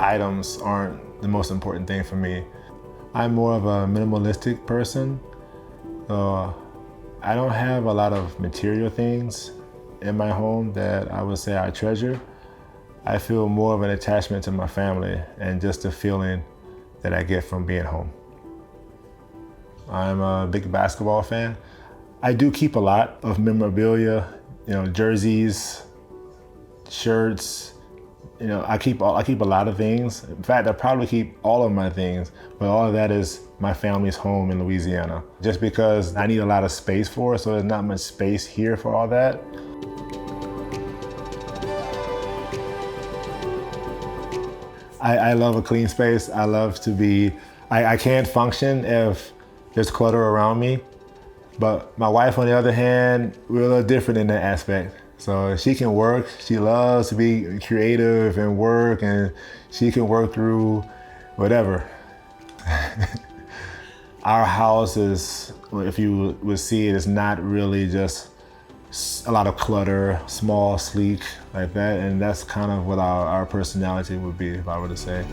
items aren't the most important thing for me. I'm more of a minimalistic person. So I don't have a lot of material things in my home that I would say I treasure. I feel more of an attachment to my family and just the feeling that I get from being home. I'm a big basketball fan. I do keep a lot of memorabilia, jerseys, shirts. I keep a lot of things. In fact, I probably keep all of my things, but all of that is my family's home in Louisiana. Just because I need a lot of space for it, so there's not much space here for all that. I love a clean space. I love to be, I can't function if there's clutter around me. But my wife, on the other hand, we're a little different in that aspect. So she can work, she loves to be creative and work, and she can work through whatever. Our house is, if you would see it, it's not really just a lot of clutter, small, sleek, like that. And that's kind of what our personality would be, if I were to say.